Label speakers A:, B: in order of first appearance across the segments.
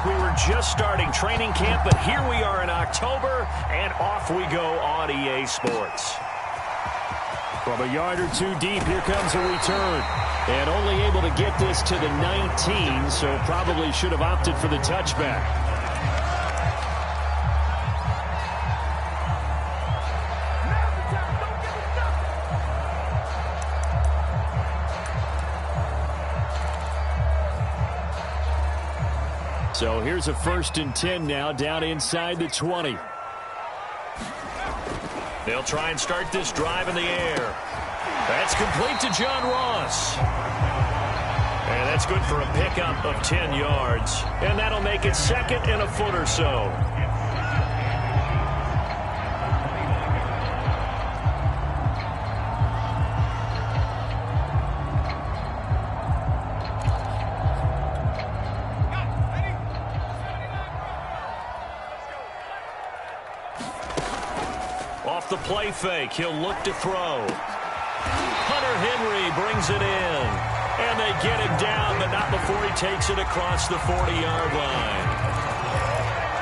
A: like we were just starting training camp, but here we are in October, and off we go on EA Sports. From a yard or two deep, here comes a return. And only able to get this to the 19, so probably should have opted for the touchback. So here's a 1st and 10 now, down inside the 20. They'll try and start this drive in the air. That's complete to John Ross. And that's good for a pickup of 10 yards. And that'll make it 2nd and a foot or so. Off the play fake, he'll look to throw. Hunter Henry brings it in. And they get him down, but not before he takes it across the 40-yard line.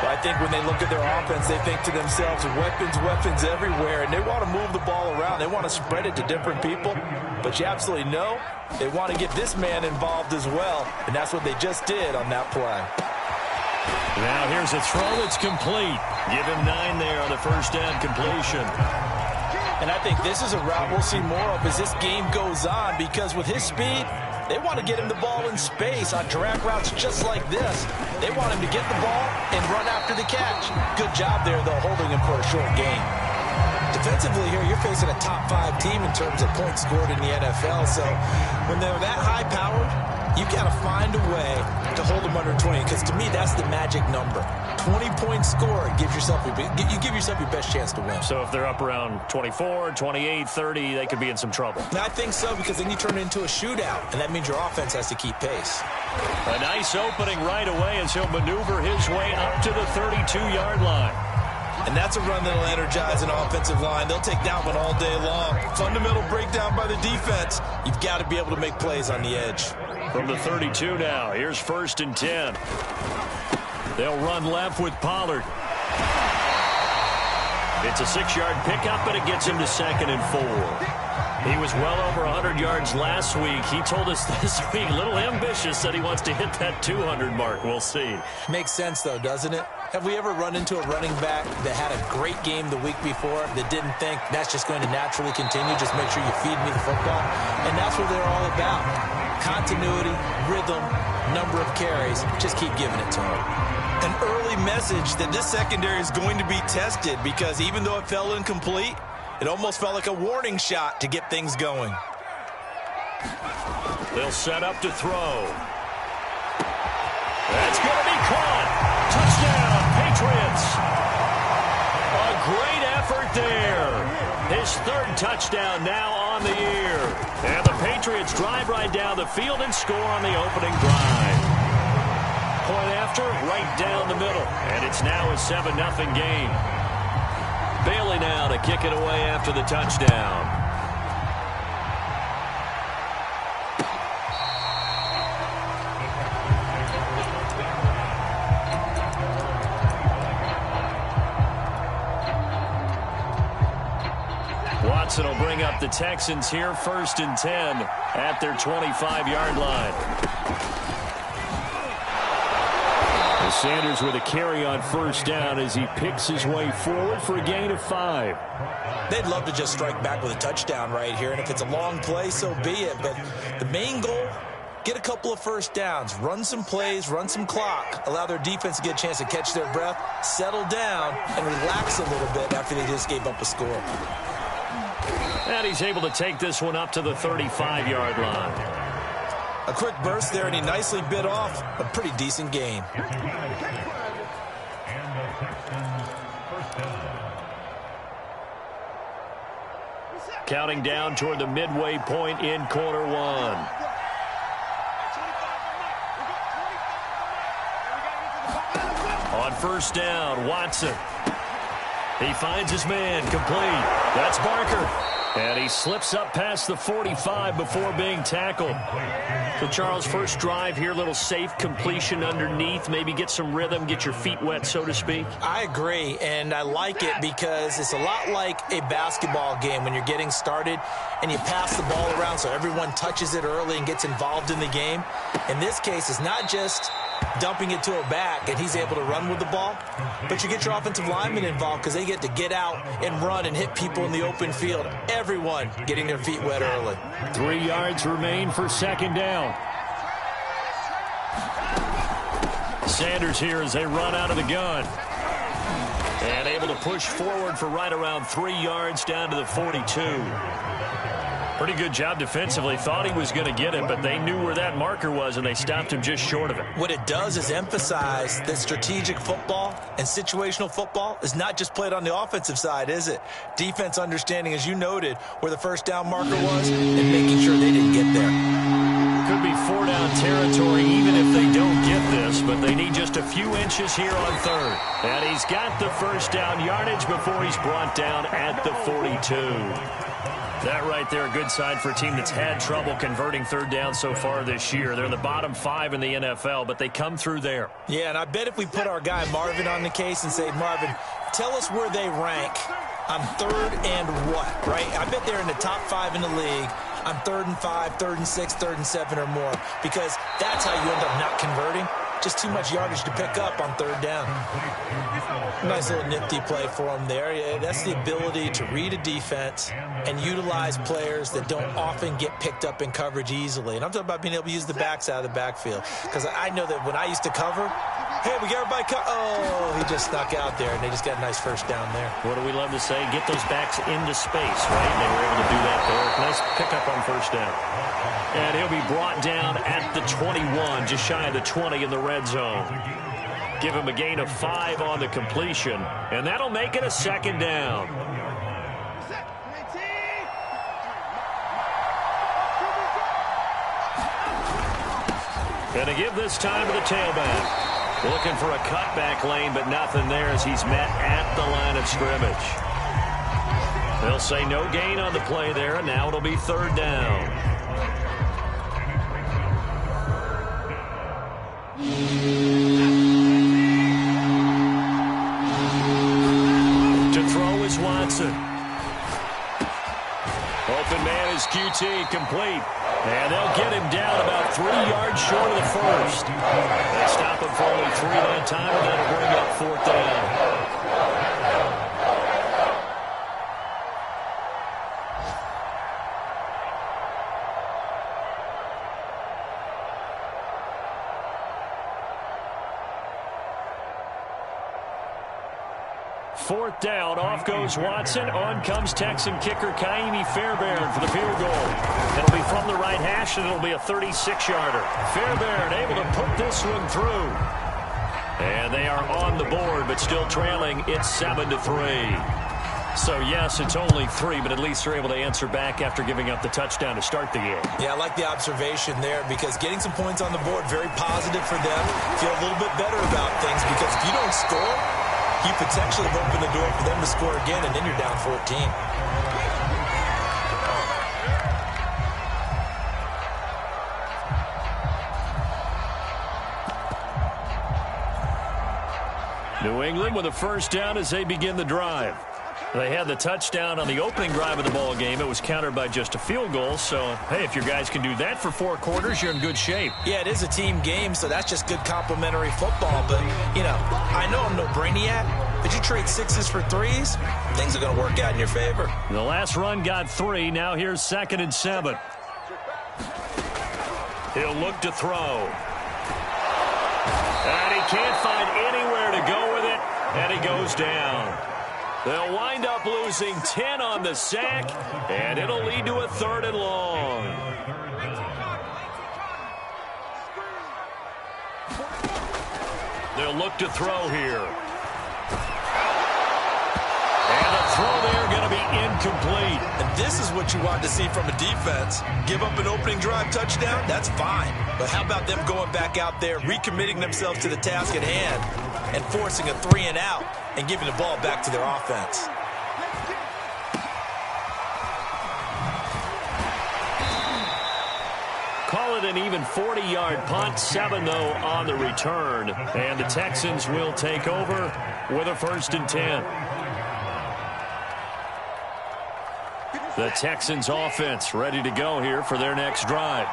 B: Well, I think when they look at their offense, they think to themselves, weapons everywhere, and they want to move the ball around. They want to spread it to different people. But you absolutely know they want to get this man involved as well, and that's what they just did on that play.
A: Now here's a throw that's complete. Give him 9 there on the first down completion.
B: And I think this is a route we'll see more of as this game goes on, because with his speed, they want to get him the ball in space on drag routes just like this. They want him to get the ball and run after the catch. Good job there, though, holding him for a short gain. Defensively here, you're facing a top 5 team in terms of points scored in the NFL. So when they're that high-powered, you got to find a way to hold them under 20, because to me, that's the magic number. 20-point score gives yourself you give yourself your best chance to win.
A: So if they're up around 24, 28, 30, they could be in some trouble.
B: I think so, because then you turn it into a shootout, and that means your offense has to keep pace.
A: A nice opening right away as he'll maneuver his way up to the 32-yard line.
B: And that's a run that'll energize an offensive line. They'll take that one all day long. Fundamental breakdown by the defense. You've got to be able to make plays on the edge.
A: From the 32 now, here's 1st and 10. They'll run left with Pollard. It's a 6-yard pickup, but it gets him to 2nd and 4. He was well over 100 yards last week. He told us this week, a little ambitious, that he wants to hit that 200 mark. We'll see.
B: Makes sense, though, doesn't it? Have we ever run into a running back that had a great game the week before that didn't think that's just going to naturally continue? Just make sure you feed me the football. And that's what they're all about. Continuity, rhythm, number of carries. Just keep giving it to them. An early message that this secondary is going to be tested, because even though it fell incomplete, it almost felt like a warning shot to get things going.
A: They'll set up to throw. That's going to be caught. Touchdown, Patriots. A great effort there. His 3rd touchdown now on the year. And the Patriots drive right down the field and score on the opening drive. Point after, right down the middle. And it's now a 7-0 game. Bailey now to kick it away after the touchdown. Watson will bring up the Texans here, 1st and 10 at their 25-yard line. Sanders with a carry on 1st down as he picks his way forward for a gain of 5.
B: They'd love to just strike back with a touchdown right here, and if it's a long play, so be it. But the main goal, get a couple of 1st downs, run some plays, run some clock, allow their defense to get a chance to catch their breath, settle down, and relax a little bit after they just gave up a score.
A: And he's able to take this one up to the 35-yard line.
B: A quick burst there, and he nicely bit off a pretty decent gain.
A: Counting down toward the midway point in quarter 1. On 1st down, Watson. He finds his man, complete. That's Barker. And he slips up past the 45 before being tackled. So, Charles, first drive here, little safe completion underneath. Maybe get some rhythm, get your feet wet, so to speak.
B: I agree, and I like it because it's a lot like a basketball game when you're getting started and you pass the ball around so everyone touches it early and gets involved in the game. In this case, it's not just dumping it to a back and he's able to run with the ball, but you get your offensive linemen involved because they get to get out and run and hit people in the open field. Everyone getting their feet wet early.
A: 3 yards remain for second down. Sanders here as they run out of the gun. And able to push forward for right around 3 yards down to the 42. Pretty good job defensively. Thought he was going to get it, but they knew where that marker was, and they stopped him just short of it.
B: What it does is emphasize that strategic football and situational football is not just played on the offensive side, is it? Defense understanding, as you noted, where the first down marker was and making sure they didn't get there.
A: Could be 4-down territory even if they don't get this, but they need just a few inches here on third. And he's got the first down yardage before he's brought down at the 42. That right there, a good sign for a team that's had trouble converting third down so far this year. They're in the bottom 5 in the NFL, but they come through there.
B: Yeah, and I bet if we put our guy Marvin on the case and say, Marvin, tell us where they rank on third and what, right? I bet they're in the top 5 in the league on 3rd and 5, 3rd and 6, 3rd and 7 or more, because that's how you end up not converting. Just too much yardage to pick up on third down. Nice little nifty play for him there. Yeah, that's the ability to read a defense and utilize players that don't often get picked up in coverage easily. And I'm talking about being able to use the backs out of the backfield. Because I know that when I used to cover, hey, we got everybody oh, he just snuck out there, and they just got a nice first down there.
A: What do we love to say? Get those backs into space, right? They were able to do that there. Nice pickup on first down. And he'll be brought down at the 21, just shy of the 20 in the red zone. Give him a gain of 5 on the completion, and that'll make it a second down. Gonna give this time to the tailback. Looking for a cutback lane, but nothing there as he's met at the line of scrimmage. They'll say no gain on the play there, and now it'll be third down. To throw is Watson. Open man is QT, complete. And they'll get him down about 3 yards short of the first. They stop him for only 3 that time, and that'll bring up fourth down. Fourth down, off goes Watson. On comes Texan kicker Kaimi Fairbairn for the field goal. It'll be from the right hash, and it'll be a 36-yarder. Fairbairn able to put this one through. And they are on the board, but still trailing. It's 7-3. So, yes, it's only 3, but at least they're able to answer back after giving up the touchdown to start the game.
B: Yeah, I like the observation there because getting some points on the board, very positive for them. Feel a little bit better about things because if you don't score, you potentially have opened the door for them to score again, and then you're down 14.
A: New England with a first down as they begin the drive. They had the touchdown on the opening drive of the ball game. It was countered by just a field goal. So, hey, if your guys can do that for 4 quarters, you're in good shape.
B: Yeah, it is a team game, so that's just good complementary football. But, you know, I know I'm no brainiac, but you trade 6s for 3s, things are going to work out in your favor.
A: The last run got 3. Now here's 2nd and 7. He'll look to throw. And he can't find anywhere to go with it, and he goes down. They'll wind up losing 10 on the sack, and it'll lead to a 3rd and long. They'll look to throw here. And the throw there going to be incomplete.
B: And this is what you want to see from a defense. Give up an opening drive touchdown, that's fine. But how about them going back out there, recommitting themselves to the task at hand, and forcing a 3 and out, and giving the ball back to their offense.
A: call it an even 40-yard punt, 7, though, on the return. And the Texans will take over with a 1st and 10. The Texans offense ready to go here for their next drive.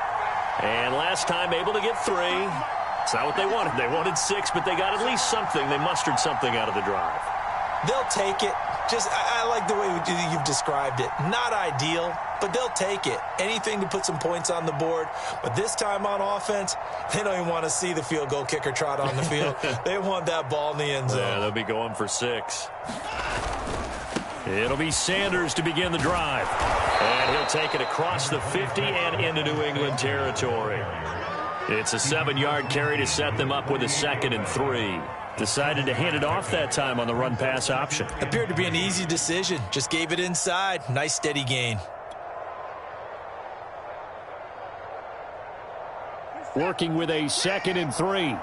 A: And last time able to get 3. It's not what they wanted. They wanted 6, but they got at least something. They mustered something out of the drive.
B: They'll take it. I like the way you've described it. Not ideal, but they'll take it. Anything to put some points on the board. But this time on offense, they don't even want to see the field goal kicker trot on the field. They want that ball in the end zone.
A: Yeah, they'll be going for 6. It'll be Sanders to begin the drive. And he'll take it across the 50 and into New England territory. It's a 7-yard carry to set them up with a 2nd and 3. Decided to hand it off that time on the run-pass option.
B: Appeared to be an easy decision. Just gave it inside. Nice steady gain.
A: Working with a 2nd and 3.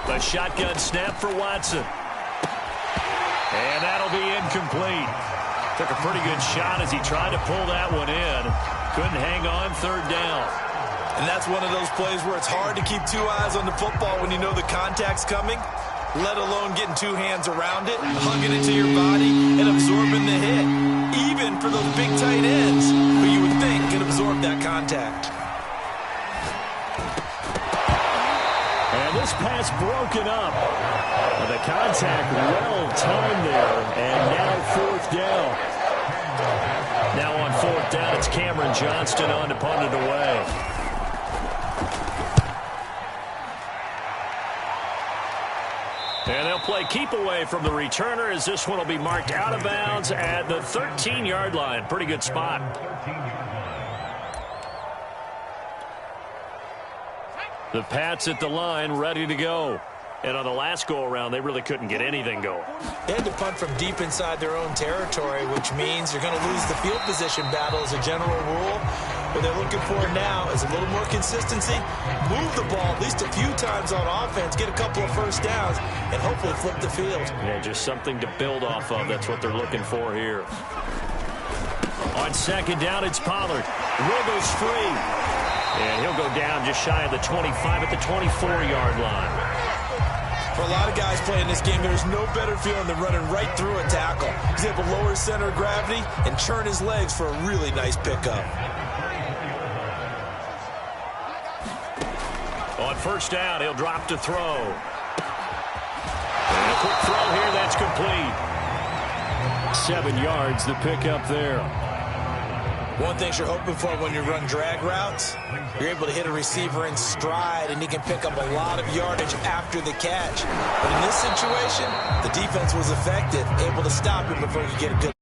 A: A shotgun snap for Watson. And that'll be incomplete. Took a pretty good shot as he tried to pull that one in. Couldn't hang on, 3rd down.
B: And that's one of those plays where it's hard to keep 2 eyes on the football when you know the contact's coming, let alone getting 2 hands around it, hugging it to your body, and absorbing the hit. Even for those big tight ends who you would think can absorb that contact.
A: And this pass broken up. The contact well timed there, and now 4th down. Now on 4th down, it's Cameron Johnston on to punt it away. And they'll play keep away from the returner as this one will be marked out of bounds at the 13-yard line. Pretty good spot. The Pats at the line ready to go. And on the last go-around, they really couldn't get anything going.
B: They had to punt from deep inside their own territory, which means you're going to lose the field position battle as a general rule. What they're looking for now is a little more consistency, move the ball at least a few times on offense, get a couple of 1st downs, and hopefully flip the field.
A: Yeah, just something to build off of. That's what they're looking for here. On 2nd down, it's Pollard. Will goes free. And he'll go down just shy of the 25 at the 24-yard line.
B: For a lot of guys playing this game, there's no better feeling than running right through a tackle. He's able to lower his center of gravity and churn his legs for a really nice pickup.
A: On 1st down, he'll drop to throw. And a quick throw here, that's complete. 7 yards, the pickup there.
B: One thing you're hoping for when you run drag routes, you're able to hit a receiver in stride, and he can pick up a lot of yardage after the catch. But in this situation, the defense was effective, able to stop him before you get a good